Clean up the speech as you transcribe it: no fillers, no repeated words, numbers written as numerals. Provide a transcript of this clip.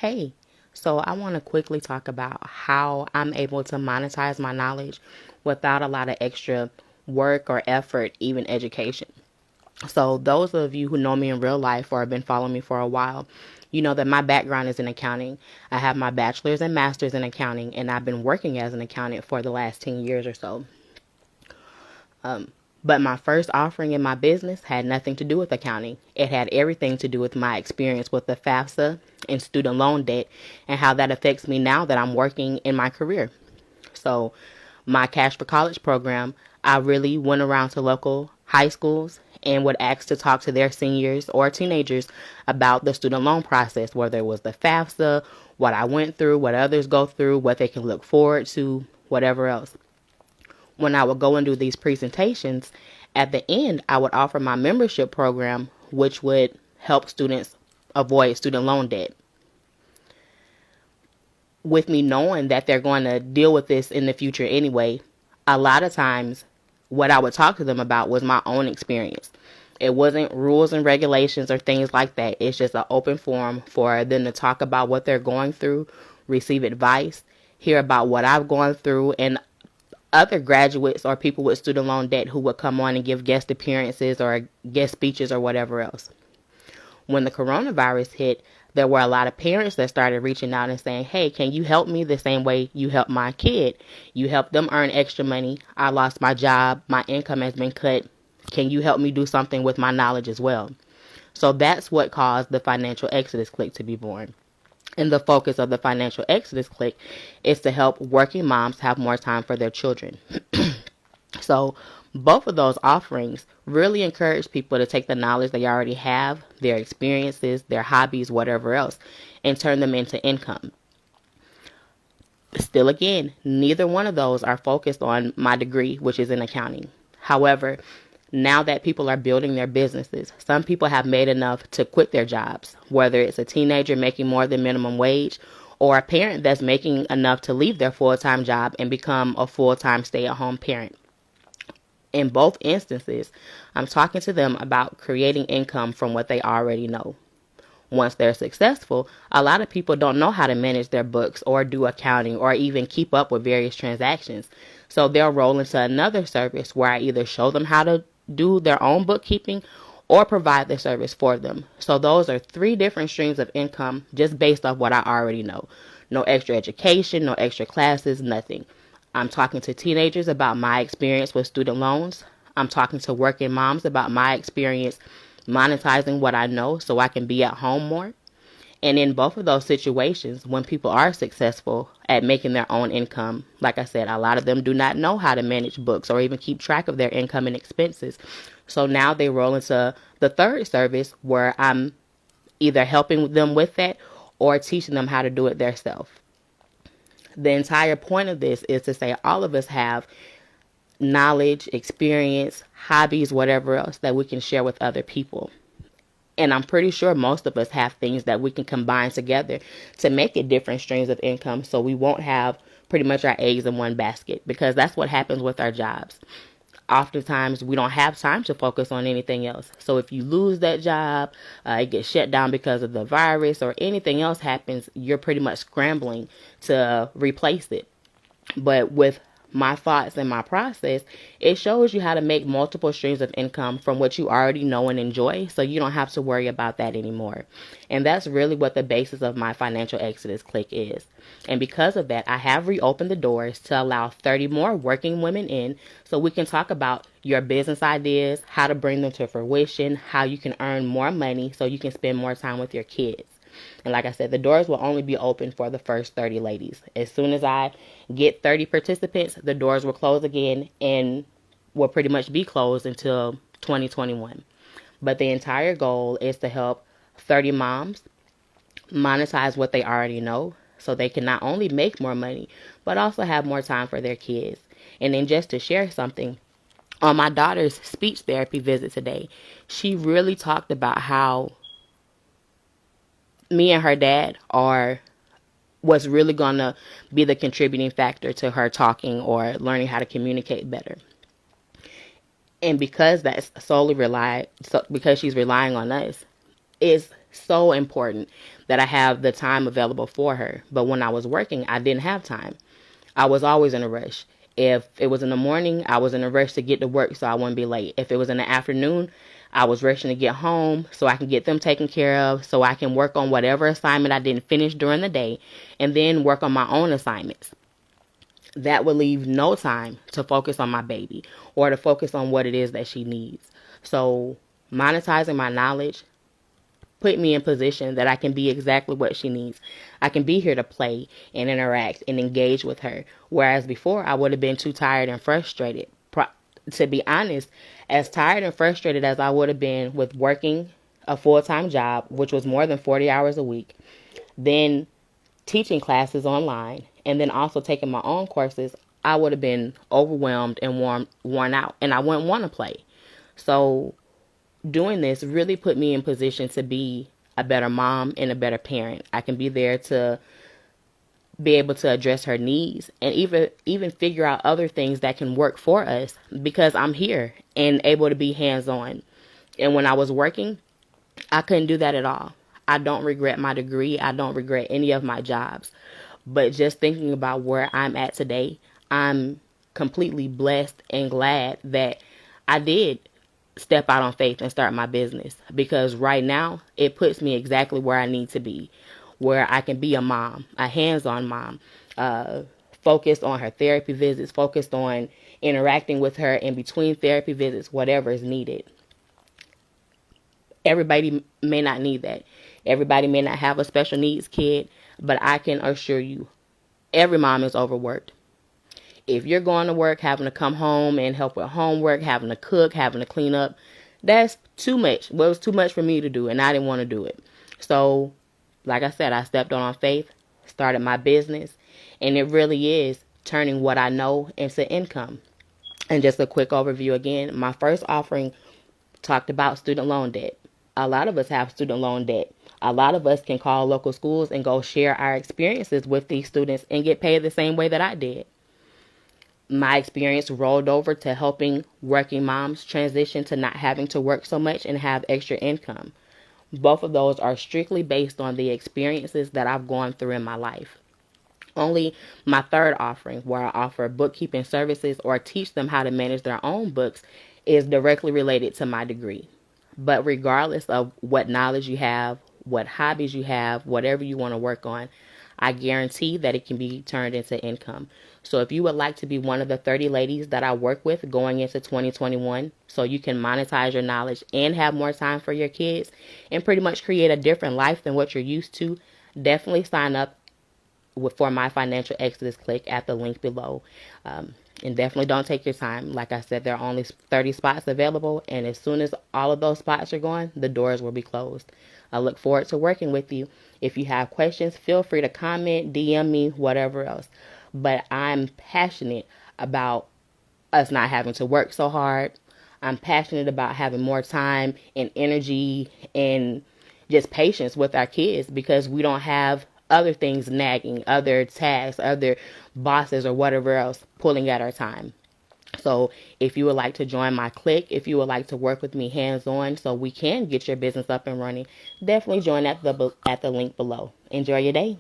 Hey, so I want to quickly talk about how I'm able to monetize my knowledge without a lot of extra work or effort, even education. So, those of you who know me in real life or have been following me for a while, you know that my background is in accounting. I have my bachelor's and master's in accounting, and I've been working as an accountant for the last 10 years or so. But my first offering in my business had nothing to do with accounting. It had everything to do with my experience with the FAFSA and student loan debt and how that affects me now that I'm working in my career. So, my Cash for College program, I really went around to local high schools and would ask to talk to their seniors or teenagers about the student loan process, whether it was the FAFSA, what I went through, what others go through, what they can look forward to, whatever else. When I would go and do these presentations, at the end, I would offer my membership program, which would help students avoid student loan debt. With me knowing that they're going to deal with this in the future anyway, a lot of times what I would talk to them about was my own experience. It wasn't rules and regulations or things like that. It's just an open forum for them to talk about what they're going through, receive advice, hear about what I've gone through, and other graduates or people with student loan debt who would come on and give guest appearances or guest speeches or whatever else. When the coronavirus hit, there were a lot of parents that started reaching out and saying, hey, can you help me the same way you helped my kid? You helped them earn extra money. I lost my job. My income has been cut. Can you help me do something with my knowledge as well? So that's what caused the Financial Exodus Click to be born. And the focus of the Financial Exodus Click is to help working moms have more time for their children. So both of those offerings really encourage people to take the knowledge they already have, their experiences, their hobbies, whatever else, and turn them into income. Still again, neither one of those are focused on my degree, which is in accounting. However, now that people are building their businesses, some people have made enough to quit their jobs, whether it's a teenager making more than minimum wage or a parent that's making enough to leave their full-time job and become a full-time stay-at-home parent. In both instances, I'm talking to them about creating income from what they already know. Once they're successful, a lot of people don't know how to manage their books or do accounting or even keep up with various transactions. So they'll roll into another service where I either show them how to do their own bookkeeping or provide the service for them. So those are three different streams of income just based off what I already know. No extra education, no extra classes, nothing. I'm talking to teenagers about my experience with student loans. I'm talking to working moms about my experience monetizing what I know so I can be at home more. And in both of those situations, when people are successful at making their own income, like I said, a lot of them do not know how to manage books or even keep track of their income and expenses. So now they roll into the third service where I'm either helping them with that or teaching them how to do it themselves. The entire point of this is to say all of us have knowledge, experience, hobbies, whatever else that we can share with other people. And I'm pretty sure most of us have things that we can combine together to make it different streams of income so we won't have pretty much our eggs in one basket, because that's what happens with our jobs. Oftentimes we don't have time to focus on anything else. So if you lose that job, it gets shut down because of the virus or anything else happens, you're pretty much scrambling to replace it. But with my thoughts and my process, it shows you how to make multiple streams of income from what you already know and enjoy, so you don't have to worry about that anymore. And that's really what the basis of my Financial Exodus Click is. And because of that, I have reopened the doors to allow 30 more working women in so we can talk about your business ideas, how to bring them to fruition, how you can earn more money so you can spend more time with your kids. And like I said, the doors will only be open for the first 30 ladies. As soon as I get 30 participants, the doors will close again and will pretty much be closed until 2021. But the entire goal is to help 30 moms monetize what they already know so they can not only make more money, but also have more time for their kids. And then just to share something, on my daughter's speech therapy visit today, she really talked about how me and her dad are what's really going to be the contributing factor to her talking or learning how to communicate better. And because that's solely because she's relying on us, is so important that I have the time available for her. But when I was working, I didn't have time. I was always in a rush. If it was in the morning, I was in a rush to get to work so I wouldn't be late. If it was in the afternoon, I was rushing to get home so I can get them taken care of, so I can work on whatever assignment I didn't finish during the day, and then work on my own assignments. That would leave no time to focus on my baby or to focus on what it is that she needs. So monetizing my knowledge put me in position that I can be exactly what she needs. I can be here to play and interact and engage with her. Whereas before, I would have been too tired and frustrated. To be honest, as tired and frustrated as I would have been with working a full-time job, which was more than 40 hours a week, then teaching classes online, and then also taking my own courses, I would have been overwhelmed and worn out, and I wouldn't want to play. So doing this really put me in position to be a better mom and a better parent. I can be there to be able to address her needs and even figure out other things that can work for us because I'm here and able to be hands-on. And when I was working, I couldn't do that at all. I don't regret my degree. I don't regret any of my jobs. But just thinking about where I'm at today, I'm completely blessed and glad that I did step out on faith and start my business, because right now it puts me exactly where I need to be, where I can be a mom, a hands-on mom, focused on her therapy visits, focused on interacting with her in between therapy visits, whatever is needed. Everybody may not need that. Everybody may not have a special needs kid, but I can assure you, every mom is overworked. If you're going to work, having to come home and help with homework, having to cook, having to clean up, that's too much. Well, it was too much for me to do, and I didn't want to do it. So, like I said, I stepped on faith, started my business, and it really is turning what I know into income. And just a quick overview again, my first offering talked about student loan debt. A lot of us have student loan debt. A lot of us can call local schools and go share our experiences with these students and get paid the same way that I did. My experience rolled over to helping working moms transition to not having to work so much and have extra income. Both of those are strictly based on the experiences that I've gone through in my life. Only my third offering, where I offer bookkeeping services or teach them how to manage their own books, is directly related to my degree. But regardless of what knowledge you have, what hobbies you have, whatever you want to work on, I guarantee that it can be turned into income. So if you would like to be one of the 30 ladies that I work with going into 2021, so you can monetize your knowledge and have more time for your kids and pretty much create a different life than what you're used to, definitely sign up for my financial exodus. Click at the link below. And definitely don't take your time. Like I said, there are only 30 spots available, and as soon as all of those spots are gone, the doors will be closed. I look forward to working with you. If you have questions, feel free to comment, DM me, whatever else. But I'm passionate about us not having to work so hard. I'm passionate about having more time and energy and just patience with our kids, because we don't have other things nagging, other tasks, other bosses or whatever else pulling at our time. So if you would like to join my clique, if you would like to work with me hands-on so we can get your business up and running, definitely join at the link below. Enjoy your day.